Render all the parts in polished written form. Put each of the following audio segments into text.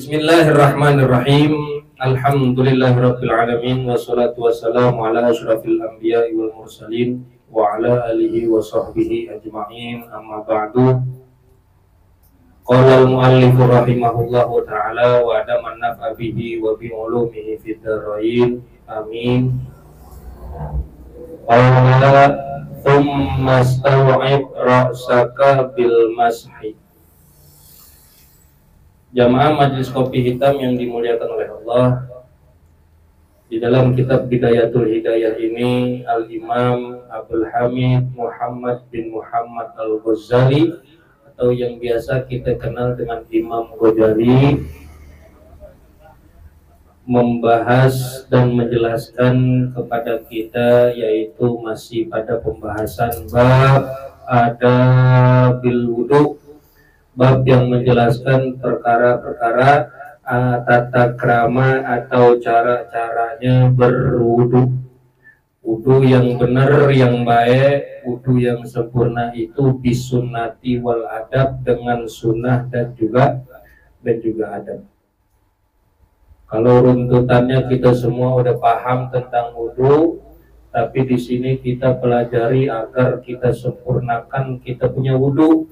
Bismillahirrahmanirrahim. Alhamdulillahirabbil alamin wassalatu wassalamu ala asyrafil anbiya'i wal mursalin wa ala alihi wa sahbihi ajma'in. Amma ba'du. Qala al-muallif rahimahullahu ta'ala wa adaman naf'a bihi wa bi ulumihi fid dharain. Amin. Qala thumma staw'ib ra'saka bil mashi. Jamaah Majelis Kopi Hitam yang dimuliakan oleh Allah, di dalam kitab Bidayatul Hidayah ini Al-Imam Abdul Hamid Muhammad bin Muhammad Al-Ghazali, atau yang biasa kita kenal dengan Imam Ghazali, membahas dan menjelaskan kepada kita, yaitu masih pada pembahasan bab adabil wudu, bab yang menjelaskan perkara-perkara tata krama atau cara-caranya berwudu. Wudu yang benar, yang baik, wudu yang sempurna itu bisunnati wal adab, dengan sunnah dan juga adab. Kalau runtutannya kita semua udah paham tentang wudu, tapi di sini kita pelajari agar kita sempurnakan kita punya wudu.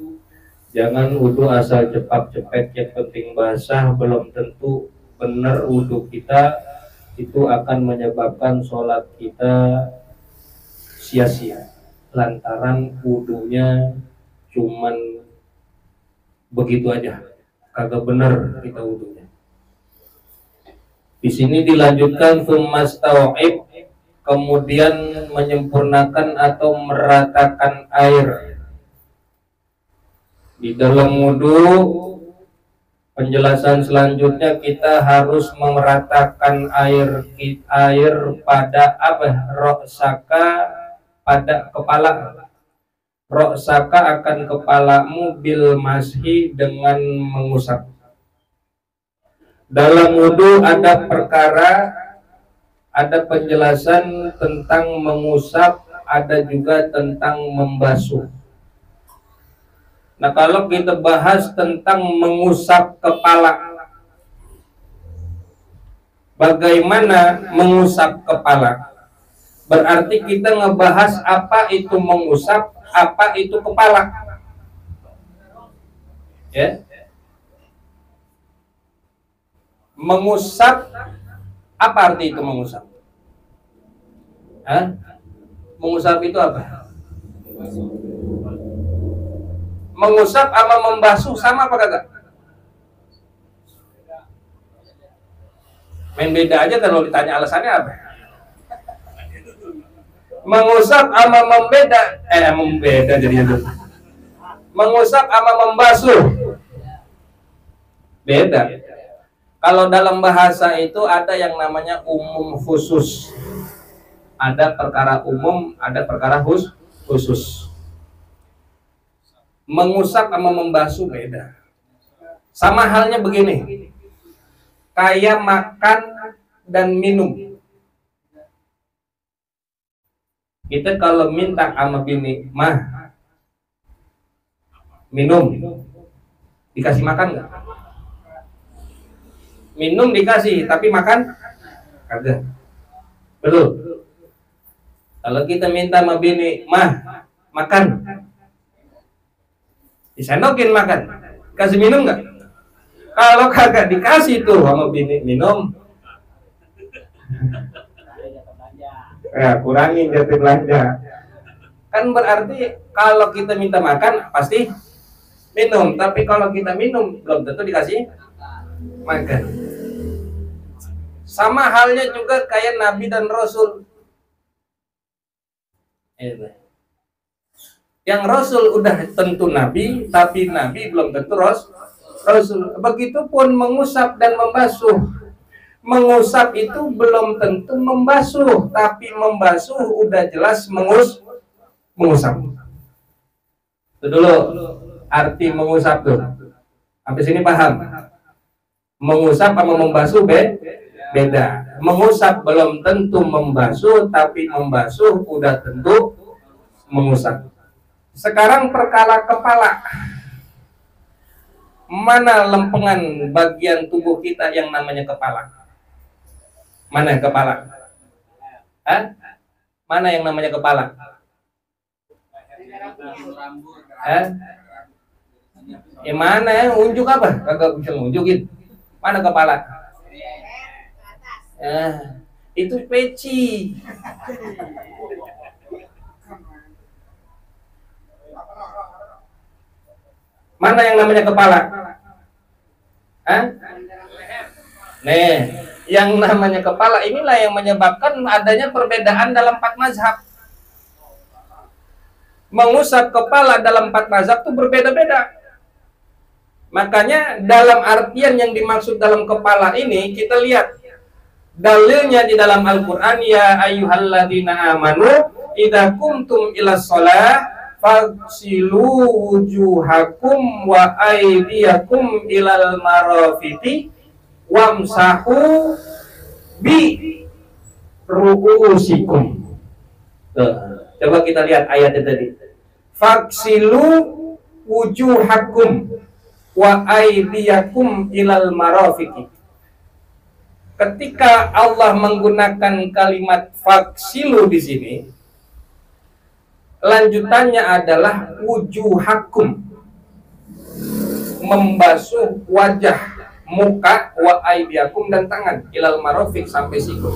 Jangan wudu asal cepat-cepat, yang penting basah, belum tentu benar wudu kita. Itu akan menyebabkan sholat kita sia-sia, lantaran wudunya cuman begitu aja, kagak benar kita wudunya. Di sini dilanjutkan tsumastau'ib, kemudian menyempurnakan atau meratakan air. Di dalam wudu, penjelasan selanjutnya kita harus meratakan air pada roksaka, pada kepala. Roksaka akan kepalamu bil mashi, dengan mengusap. Dalam wudu ada penjelasan tentang mengusap, ada juga tentang membasuh. Nah, kalau kita bahas tentang mengusap kepala, bagaimana mengusap kepala? Berarti kita ngebahas apa itu mengusap, apa itu kepala. Ya. Mengusap, apa arti itu mengusap? Hah? Mengusap itu apa? Mengusap sama membasuh sama apa kagak? Main beda aja kalau ditanya alasannya apa. Mengusap sama membeda jadinya. Mengusap sama membasuh beda. Kalau dalam bahasa itu ada yang namanya umum khusus. Ada perkara umum, ada perkara khusus. Mengusap sama membasuh beda. Sama halnya begini, kayak makan dan minum. Kita kalau minta sama bini, mah minum, dikasih makan nggak? Minum dikasih, tapi makan kagak. Belum. Kalau kita minta sama bini, mah makan, disendokin makan, kasih minum nggak? Kalau kagak dikasih tuh sama bini minum, ya kurangin jatuh belanja. Kan berarti kalau kita minta makan pasti minum, tapi kalau kita minum belum tentu dikasih makan. Sama halnya juga kayak Nabi dan Rasul. Yang Rasul udah tentu Nabi, tapi Nabi belum tentu Rasul. Begitupun mengusap dan membasuh. Mengusap itu belum tentu membasuh, tapi membasuh udah jelas mengusap. Itu dulu arti mengusap tuh. Sampai sini paham? Mengusap sama membasuh beda. Mengusap belum tentu membasuh, tapi membasuh udah tentu mengusap. Sekarang perkara kepala. mana lempengan bagian tubuh kita yang namanya kepala? Mana kepala? Hah? Mana yang namanya kepala? Hah? Mana ya? Unjuk apa? Kagak bisa nunjukin. Mana kepala? Itu peci. Mana yang namanya kepala? Hah? Nih, yang namanya kepala inilah yang menyebabkan adanya perbedaan dalam 4 mazhab. Mengusap kepala dalam 4 mazhab itu berbeda-beda. Makanya dalam artian yang dimaksud dalam kepala ini, kita lihat dalilnya di dalam Al-Quran, ya ayyuhalladzina amanu idza kumtum ila shalah faghsilu wujuhakum wa aydiyakum ilal marafiqi wamsahu bi ru'usikum. Coba kita lihat ayatnya tadi. Faghsilu wujuhakum wa aydiyakum ilal marafiqi. Ketika Allah menggunakan kalimat faghsilu di sini, lanjutannya adalah wujuhakum, membasuh wajah, muka, wa aydiyakum, dan tangan, ilal marafiq, sampai siku.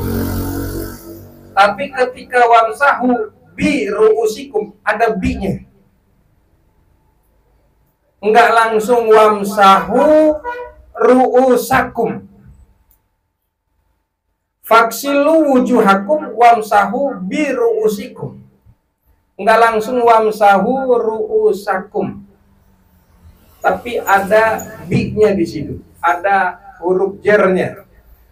Tapi ketika wamsahu bi ru'usikum, ada bi-nya. Enggak langsung wamsahu ru'usakum. Faksilu wujuhakum wamsahu bi ru'usikum. Enggak langsung wamsahu ru'usakum. Tapi ada bi-nya di situ, ada huruf jernya.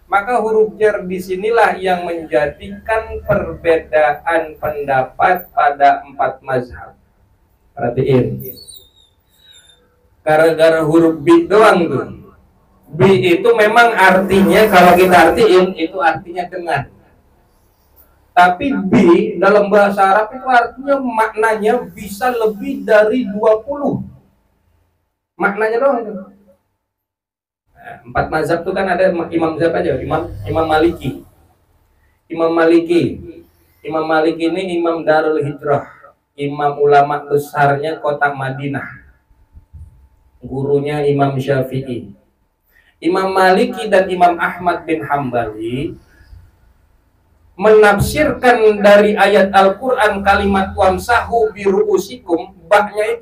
Maka huruf jer disinilah yang menjadikan perbedaan pendapat pada 4 mazhab. Perhatiin. Gara-gara huruf bi doang tuh. Bi itu memang artinya, kalau kita artiin, itu artinya dengan. Tapi bi dalam bahasa Arab itu artinya, maknanya bisa lebih dari 20. Maknanya doang tuh. 4 mazhab itu kan ada imam mazhab aja, Imam Maliki. Imam Maliki ini imam Darul Hijrah, imam ulama besarnya kota Madinah. Gurunya Imam Syafi'i. Imam Maliki dan Imam Ahmad bin Hambali menafsirkan dari ayat Al-Quran kalimat wamsahu bi ru'usikum, baknya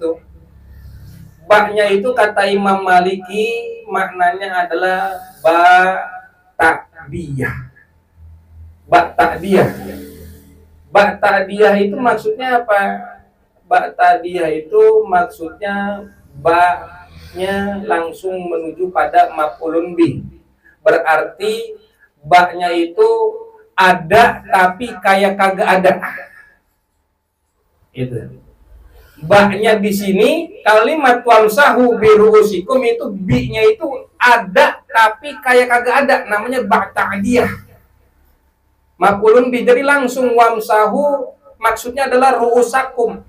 itu kata Imam Maliki maknanya adalah ba ta'diyah. Ba ta'diyah itu maksudnya apa? Ba ta'diyah itu maksudnya ba-nya langsung menuju pada maf'ulun bih. Berarti ba-nya itu ada tapi kayak kagak ada. Itu. Ba-nya di sini kalimat wamsahu bi ru'usikum itu bi-nya itu ada tapi kayak kagak ada, namanya ba ta'diyah. Maf'ulun bih, jadi langsung wamsahu maksudnya adalah ru'usakum,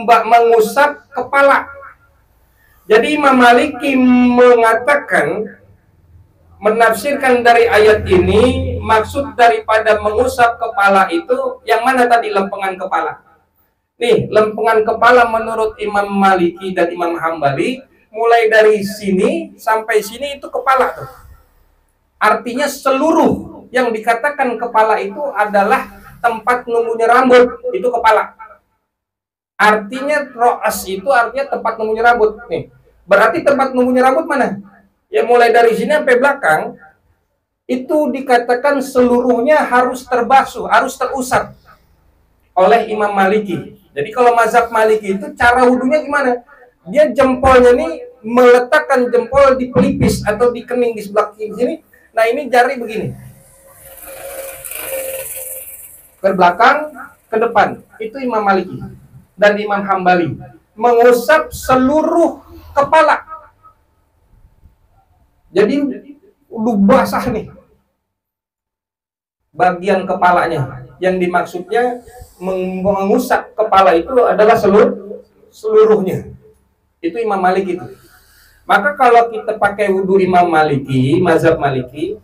mengusap kepala. Jadi Imam Maliki mengatakan, menafsirkan dari ayat ini, maksud daripada mengusap kepala itu yang mana tadi? Lempengan kepala. Nih, lempengan kepala menurut Imam Maliki dan Imam Hambali, mulai dari sini sampai sini itu kepala tuh. Artinya seluruh yang dikatakan kepala itu adalah tempat numbuhnya rambut, itu kepala. Artinya ro'as itu artinya tempat numbuhnya rambut. Nih, berarti tempat numbuhnya rambut mana? Ya mulai dari sini sampai belakang, itu dikatakan seluruhnya harus terbasuh, harus terusap oleh Imam Maliki. Jadi kalau mazhab Maliki itu cara wudunya gimana? Dia jempolnya nih meletakkan jempol di pelipis atau di kening di sebelah kiri sini. Nah ini jari begini, ke belakang, ke depan. Itu Imam Maliki dan Imam Hambali mengusap seluruh kepala. Jadi udah basah nih bagian kepalanya. Yang dimaksudnya mengusap kepala itu adalah seluruhnya. Itu Imam Malik itu. Maka kalau kita pakai wudhu Imam Maliki, mazhab Maliki,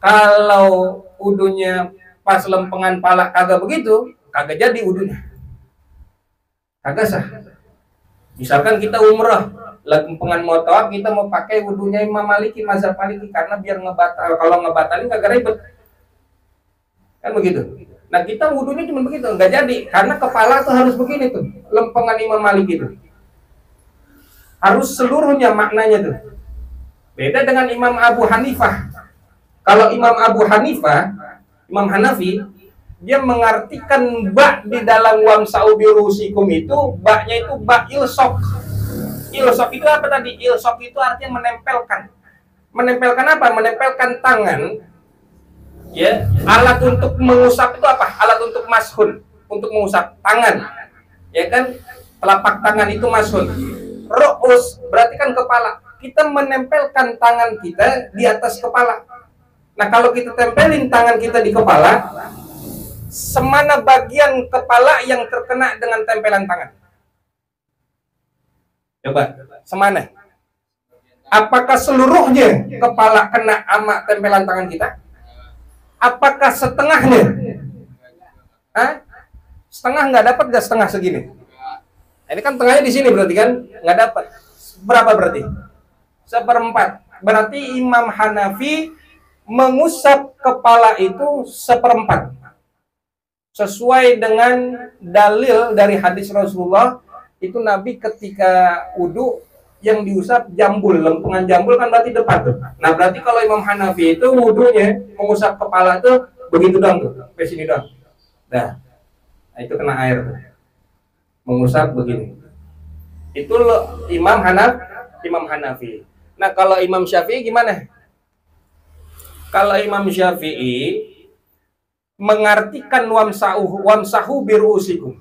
kalau wudhunya pas lempengan pala kagak begitu, kagak jadi wudhunya, kagak sah. Misalkan kita umrah, lempengan motor, kita mau pakai wudhunya Imam Maliki, mazhab Maliki, karena biar ngebatal, kalau ngebatalin kagak ribet, kan begitu. Nah kita wudhunya cuma begitu, nggak jadi, karena kepala tuh harus begini tuh, lempengan Imam Maliki itu harus seluruhnya maknanya tuh. Beda dengan Imam Abu Hanifah. Kalau Imam Abu Hanifah, Imam Hanafi, dia mengartikan ba di dalam wamsa'u birusikum itu, ba-nya itu ba ilsok. Ilsok itu apa tadi? Ilsok itu artinya menempelkan. Menempelkan apa? Menempelkan tangan. Ya, alat untuk mengusap itu apa? Alat untuk mashun, untuk mengusap tangan. Ya kan? Telapak tangan itu mashun. Ru'us berarti kan kepala. Kita menempelkan tangan kita di atas kepala. Nah, kalau kita tempelin tangan kita di kepala, semana bagian kepala yang terkena dengan tempelan tangan? Coba, semana? Apakah seluruhnya kepala kena sama tempelan tangan kita? Apakah setengahnya? Hah? Setengah nggak dapat, nggak setengah segini? Ini kan tengahnya di sini berarti kan nggak dapat. Berapa berarti? Seperempat. Berarti Imam Hanafi mengusap kepala itu seperempat. Sesuai dengan dalil dari hadis Rasulullah, itu Nabi ketika wudhu yang diusap jambul, lempengan jambul kan berarti depan tuh. Nah berarti kalau Imam Hanafi itu wudhunya mengusap kepala tuh begitu dong tuh, sampai sini dong. Nah itu kena air tuh. Mengusap begini. Itu loh Imam Hanafi. Nah kalau Imam Syafi'i gimana? Kalau Imam Syafi'i mengartikan wamsahu birusikum,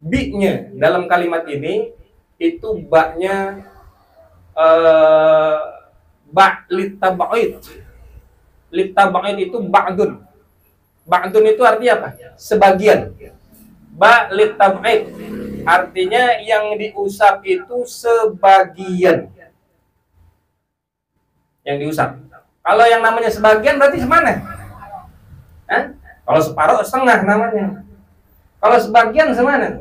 bi-nya dalam kalimat ini itu ba-nya ba litab'id. Litab'id itu ba'dun. Ba'dun itu artinya apa? Sebagian. Ba litab'id artinya yang diusap itu sebagian. Yang diusap. Kalau yang namanya sebagian berarti semana? Hah? Kalau separuh setengah namanya. Kalau sebagian semana?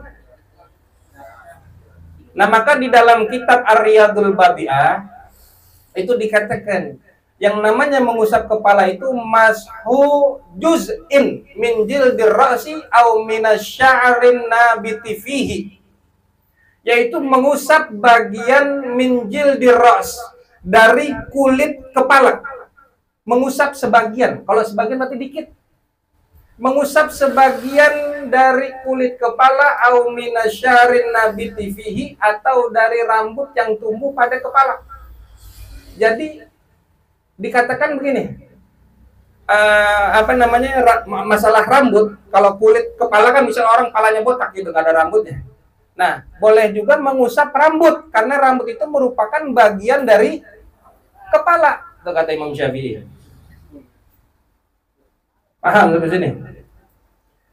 Nah maka di dalam kitab Ar-Riyadul Badi'ah itu dikatakan yang namanya mengusap kepala itu mashu juz'in min jildir ra'si au minasya'rin nabiti fihi, yaitu mengusap bagian min jildir ra's, dari kulit kepala. Mengusap sebagian, kalau sebagian berarti dikit. Mengusap sebagian dari kulit kepala au minasyarin nabiti fihi, atau dari rambut yang tumbuh pada kepala. Jadi dikatakan begini, masalah rambut, kalau kulit kepala kan bisa orang kepalanya botak gitu, gak ada rambutnya. Nah, boleh juga mengusap rambut, karena rambut itu merupakan bagian dari kepala, itu kata Imam Syafi'i. Paham sampai sini?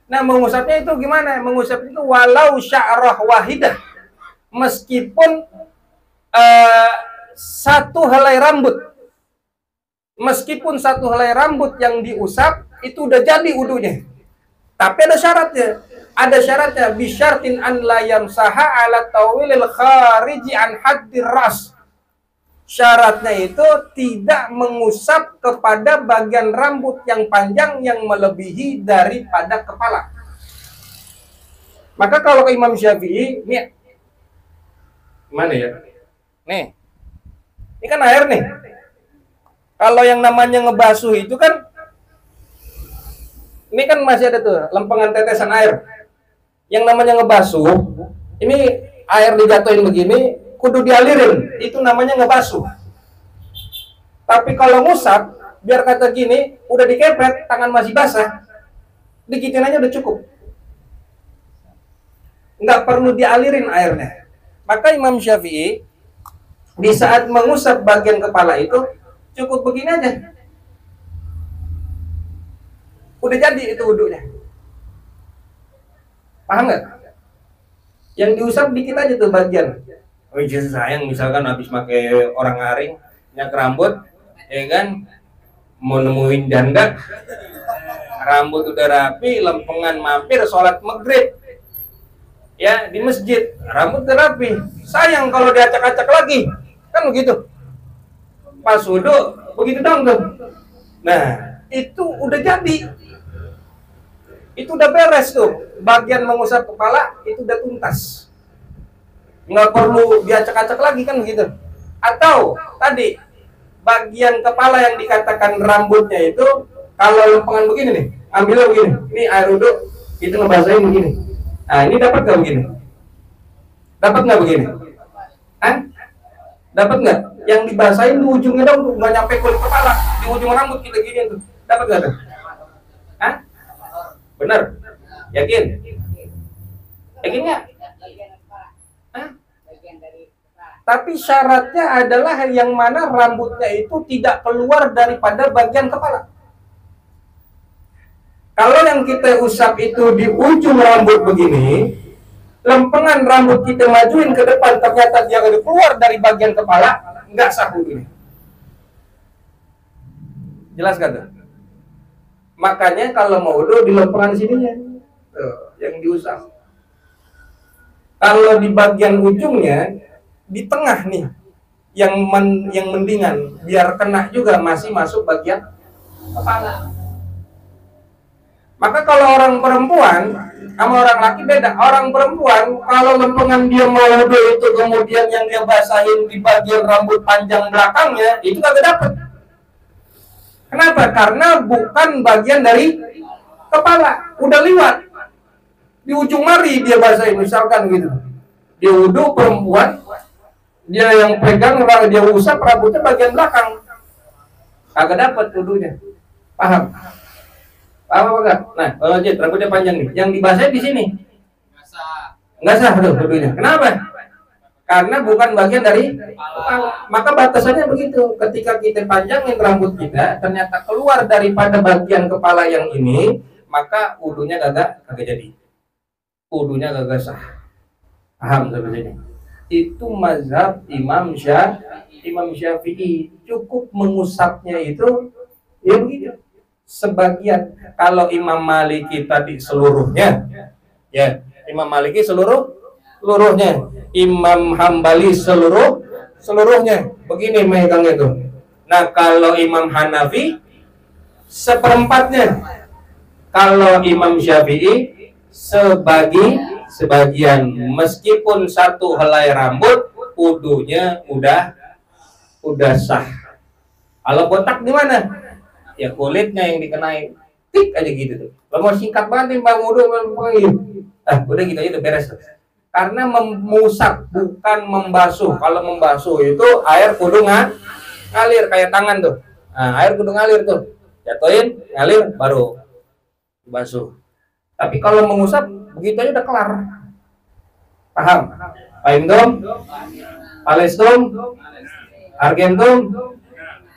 Nah, mengusapnya itu gimana? Mengusap itu walau sya'rah wahidah, meskipun satu helai rambut. Meskipun satu helai rambut yang diusap itu udah jadi wudunya. Tapi ada syaratnya. Ada syaratnya, bisyartin an la yamsaha ala tawilil khariji an haddir ras. Syaratnya itu tidak mengusap kepada bagian rambut yang panjang yang melebihi daripada kepala. Maka kalau Imam Syafi'i, nih, mana ya? Nih, ini kan air nih. Kalau yang namanya ngebasuh itu kan, ini kan masih ada tuh lempengan tetesan air. Yang namanya ngebasuh, ini air dijatuhin begini, kudu dialirin, itu namanya ngebasuh. Tapi kalau ngusap, biar kata gini, udah dikepret, tangan masih basah, digitin aja udah cukup. Nggak perlu dialirin airnya. Maka Imam Syafi'i, di saat mengusap bagian kepala itu, cukup begini aja. Udah jadi itu wudunya. Paham nggak? Yang diusap dikit aja tuh bagian. Jadi sayang misalkan habis pakai orang aring nyak rambut, ya kan, mau nemuin janda, rambut udah rapi, lempengan mampir sholat maghrib, ya di masjid, rambut udah rapi, sayang kalau diacak-acak lagi, kan begitu. Pas wudhu begitu dong tuh. Nah itu udah jadi, itu udah beres tuh, bagian mengusap kepala itu udah tuntas. Nggak perlu diacak-acak lagi kan begitu. Atau tadi bagian kepala yang dikatakan rambutnya itu kalau lempengan begini nih, ambilnya begini, ini air wudhu, itu ngebasahin begini. Nah ini dapat nggak begini? Dapat nggak begini? Hah? Dapat nggak? Yang dibasahin di ujungnya dong, nggak nyampe kulit kepala, di ujung rambut kita gini tuh. Dapat nggak tuh? Hah? Benar? Yakin? Yakin nggak? Tapi syaratnya adalah yang mana rambutnya itu tidak keluar daripada bagian kepala. Kalau yang kita usap itu di ujung rambut begini, lempengan rambut kita majuin ke depan, ternyata dia keluar dari bagian kepala, nggak sah wudhunya. Jelas kan tuh? Makanya kalau mau wudhu di lempengan sininya, tuh, yang diusap. Kalau di bagian ujungnya, di tengah nih yang mendingan biar kena juga masih masuk bagian kepala. Maka kalau orang perempuan sama orang laki beda. Orang perempuan kalau lempengan dia mau wudhu itu kemudian yang dia basahin di bagian rambut panjang belakangnya itu kagak dapet. Kenapa? Karena bukan bagian dari kepala, udah liwat di ujung mari dia basahin misalkan gitu. Dia wudhu perempuan, dia yang pegang, dia usap rambutnya bagian belakang, kagak dapat wudhunya. Paham? Paham apa enggak? Nah, kalau rambutnya panjang nih, yang dibasahin di sini nggak sah tuh wudhunya. Kenapa? Karena bukan bagian dari kepala. Maka batasannya begitu. Ketika kita panjangin rambut kita, ternyata keluar daripada bagian kepala yang ini, maka wudhunya kagak jadi. Wudhunya kagak sah. Paham seperti ini? Itu mazhab Imam Syafi'i. Cukup mengusapnya itu ya begitu. Sebagian. Kalau Imam Maliki tadi seluruhnya, ya Imam Maliki seluruhnya, Imam Hambali seluruhnya. Begini megangnya tuh. Nah kalau Imam Hanafi seperempatnya. Kalau Imam Syafi'i sebagian, meskipun satu helai rambut wudhunya udah sah. Kalau botak di mana? Ya kulitnya yang dikenai, tik aja gitu tuh. Kalau mau singkat banget bang wudhu, udah gitu aja tuh beres tuh. Karena memusap bukan membasuh. Kalau membasuh itu air kudu ngalir kayak tangan tuh. Nah, air kudu ngalir tuh. Jatuhin, ngalir baru dibasuh. Tapi kalau mengusap begitu aja udah kelar. Paham? Paimdom, Palestum, Argentum,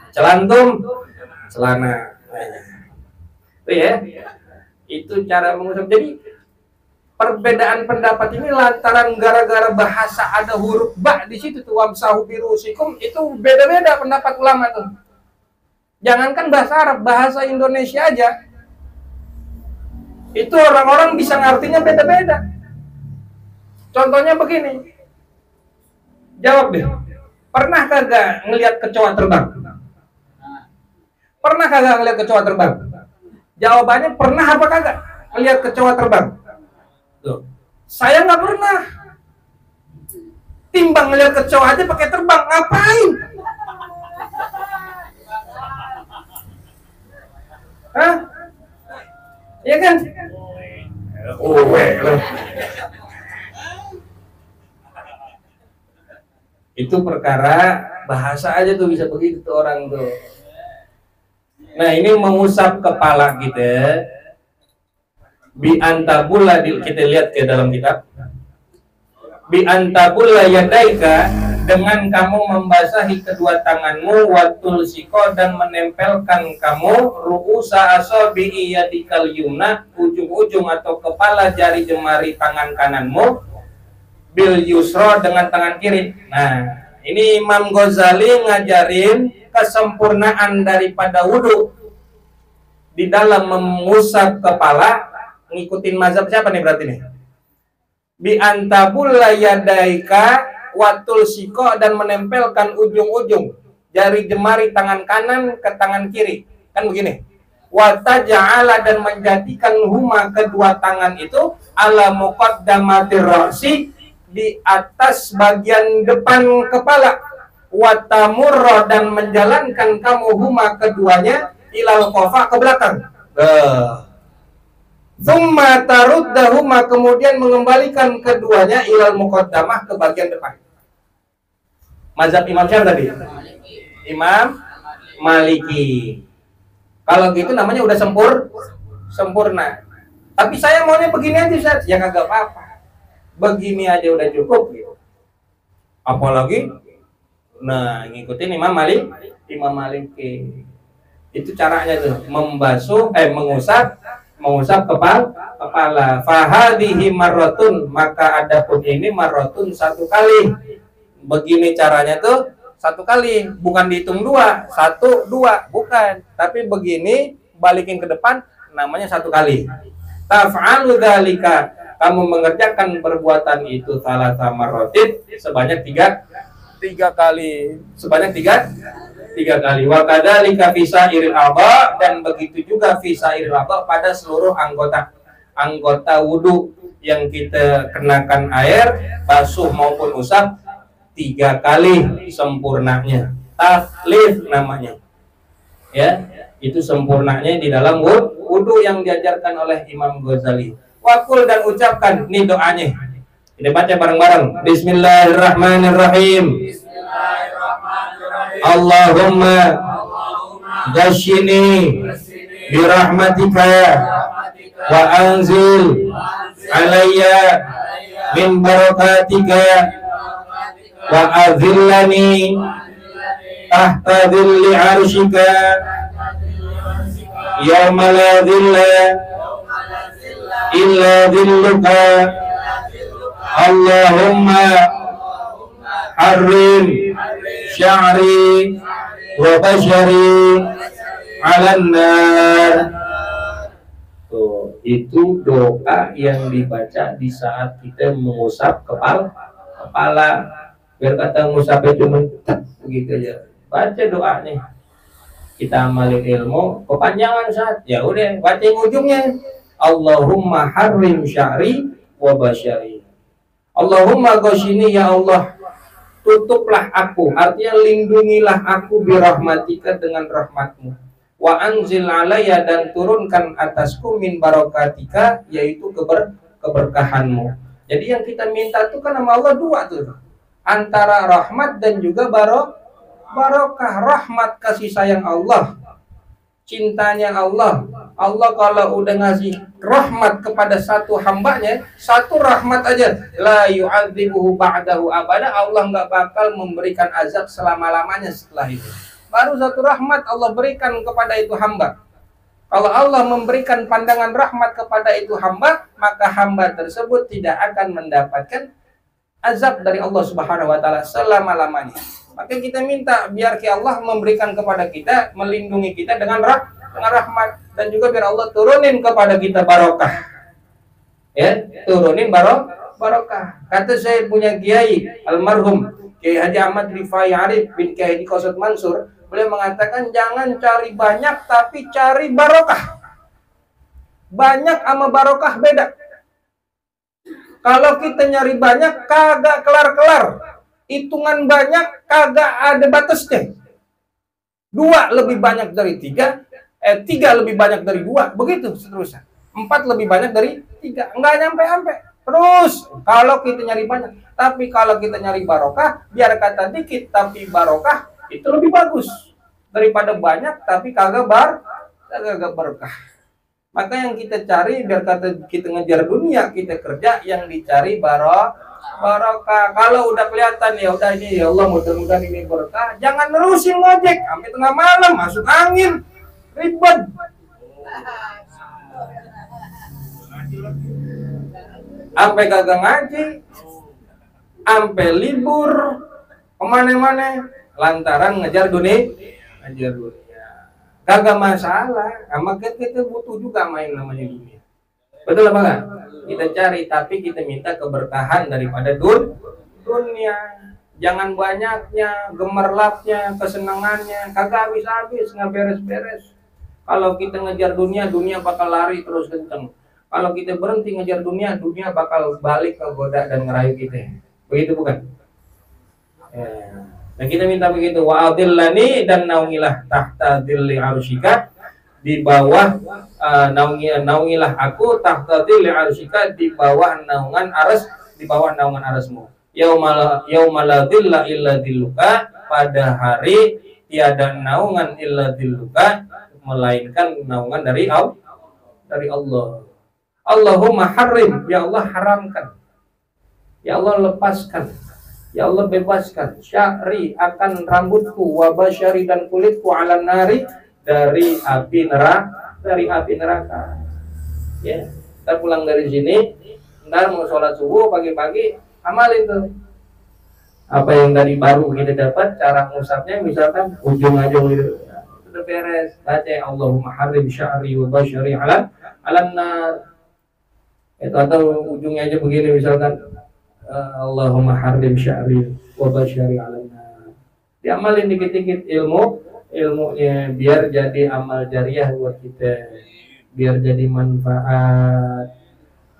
Celantum, celana. Itu ya. Itu cara mengusap. Jadi perbedaan pendapat ini lantaran gara-gara bahasa ada huruf ba di situ tuh, wamsahu birusikum, itu beda-beda pendapat ulama tuh. Jangankan bahasa Arab, bahasa Indonesia aja itu orang-orang bisa ngartinya beda-beda. Contohnya begini, jawab deh, pernah kagak ngelihat kecoa terbang? Pernah kagak ngelihat kecoa terbang? Jawabannya pernah apa kagak ngelihat kecoa terbang? Tuh. Saya nggak pernah. Timbang ngelihat kecoa aja pakai terbang, ngapain? Hah? Iya kan? Itu perkara bahasa aja tuh bisa begitu tuh orang tuh. Nah ini mengusap kepala kita. Bi antabula, kita lihat ke dalam kitab. Bi antabula yadaika, dengan kamu membasahi kedua tanganmu, watul siko, dan menempelkan kamu ru'usa asabi'i yadikal yumna, ujung-ujung atau kepala jari jemari tangan kananmu, bil yusra dengan tangan kiri. Nah, ini Imam Ghazali ngajarin kesempurnaan daripada wudhu di dalam mengusap kepala. Ngikutin mazhab siapa nih berarti nih? Bi antabulla yadaika watul siko, dan menempelkan ujung-ujung jari jemari tangan kanan ke tangan kiri. Kan begini. Wataja'ala, dan menjadikan huma kedua tangan itu ala muqaddamatir ra'si, di atas bagian depan kepala. Watamurra, dan menjalankan kamu huma keduanya ilal qafa, ke belakang. Tsumma taruddahuma, kemudian mengembalikan keduanya ilal muqaddamah, ke bagian depan. Mazhab Imam siapa tadi? Imam Maliki. Kalau gitu namanya udah sempurna. Tapi saya maunya begini aja, Ustaz. Ya kagak apa-apa. Begini aja udah cukup gitu. Apalagi ngikutin Imam Maliki. Itu caranya tuh, mengusap kepala. Fahadhihi marratun, maka adapun ini marratun, satu kali. Begini caranya tuh satu kali, bukan dihitung 2, 1, 2, bukan. Tapi begini, balikin ke depan, namanya satu kali. Taf'alu dzalika, kamu mengerjakan perbuatan itu salasa marratin, sebanyak tiga kali. Sebanyak tiga kali. Wa kadzalika fi sa'iril a'dha, dan begitu juga fi sa'iril a'dha, pada seluruh anggota wudu yang kita kenakan air, basuh maupun usap, 3 kali sempurnanya. Taklif namanya. Ya, itu sempurnanya di dalam wudu yang diajarkan oleh Imam Ghazali. Wakul, dan ucapkan, ini doanya. Kita baca bareng-bareng. Bismillahirrahmanirrahim. Allahumma ghashini birahmatika wa anzil alayya min barakatika wa azillani tahta dhilli arshika yawma la dhilla illa dhilluka. Allahumma harrim sya'ri wa bashari 'alan nar. Tuh, itu doa yang dibaca di saat kita mengusap kepala. Biar kata ngusapnya cuma begitu aja. Baca doanya. Kita amalin ilmu, kepanjangan saat. Ya udah, baca ujungnya. Allahumma harrim sya'ri wa bashari. Allahumma ghashini, ya Allah, tutuplah aku, artinya lindungilah aku birahmatika, dengan rahmatmu. Wa anzil alayya, dan turunkan atasku min barakatika, yaitu keberkahanmu. Jadi yang kita minta itu kan sama Allah 2 tuh, antara rahmat dan juga barokah. Rahmat, kasih sayang Allah, cintanya Allah. Allah kalau udah ngasih rahmat kepada satu hambanya, satu rahmat aja, la yu'adzibuhu ba'dahu abada, Allah nggak bakal memberikan azab selama-lamanya setelah itu. Baru satu rahmat Allah berikan kepada itu hamba. Kalau Allah memberikan pandangan rahmat kepada itu hamba, maka hamba tersebut tidak akan mendapatkan azab dari Allah Subhanahu wa taala selama-lamanya. Maka kita minta biar Allah memberikan kepada kita, melindungi kita dengan rahmat, dan juga biar Allah turunin kepada kita barokah. Ya, turunin barokah. Kata saya punya kiai almarhum Kiai Haji Ahmad Rifai Arif bin Kiai Haji Qasad Mansur, beliau mengatakan jangan cari banyak tapi cari barokah. Banyak sama barokah beda. Kalau kita nyari banyak kagak kelar-kelar. Hitungan banyak kagak ada batasnya. 2 lebih banyak dari 3, 3 lebih banyak dari 2, begitu seterusnya. 4 lebih banyak dari 3, enggak nyampe-nyampe. Terus kalau kita nyari banyak, tapi kalau kita nyari barokah, biar kata dikit tapi barokah, itu lebih bagus daripada banyak tapi kagak berkah. Maka yang kita cari, biar kata kita ngejar dunia, kita kerja yang dicari barokah. Kalau udah kelihatan ya udah ini, ya Allah mudah-mudahan ini berkah, jangan nerusin ngojek sampai tengah malam masuk angin, ribet. Sampai kagak ngaji. ampe libur kemana-mana lantaran ngejar dunia. Kagak masalah, sama kita butuh juga main namanya dunia. Betul apa enggak? Kita cari, tapi kita minta keberkahan daripada dunia. Jangan banyaknya, gemerlapnya, kesenangannya, kagak habis-habis, nggak beres-beres. Kalau kita ngejar dunia, dunia bakal lari terus kenceng. Kalau kita berhenti ngejar dunia, dunia bakal balik ke goda dan ngerayu kita. Begitu bukan? Ya. Nah kita minta begitu. Wa adillani, dan naungilah tahta dhilli arsyika, di bawah naungilah aku tahta dhilli arsyika, di bawah naungan aras, di bawah naungan arasmu. Yaumala dhilla illa dhilluka, pada hari tiada naungan illa dhilluka, melainkan naungan dari Allah. Allahumma harim, ya Allah haramkan, ya Allah lepaskan, ya Allah bebaskan sya'ri, akan rambutku, wa basyari, dan kulitku, ala nari, dari api neraka. Ya, kita pulang dari sini, ntar mau sholat subuh pagi-pagi, amalin tuh apa yang dari baru kita dapat, cara ngusapnya misalkan ujung aja gitu, udah beres, baca Allahumma harim sya'ri wa basyari ala nar. Itu atau ujungnya aja begini misalkan Allahumma harim sya'ri wa basyari ala nar. Diamalin dikit-dikit ilmunya, biar jadi amal jariah buat kita, biar jadi manfaat.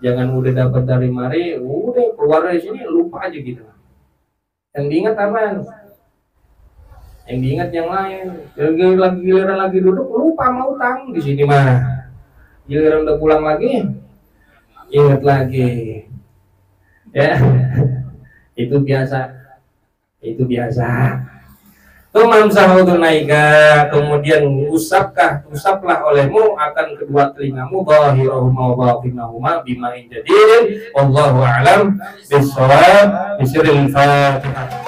Jangan udah dapat dari mari, udah keluar dari sini lupa aja gitu. Yang diingat apa? Yang diingat yang lain. Giliran lagi duduk lupa mau utang di sini mah. Giliran udah pulang lagi, ingat lagi. Ya, itu biasa. Tumamsahu naika, kemudian usaplah olehmu akan kedua telingamu, zahirahuma wa batinahuma bima jadidin, wallahu a'lam bissawab. Bismillahirrahmanirrahim.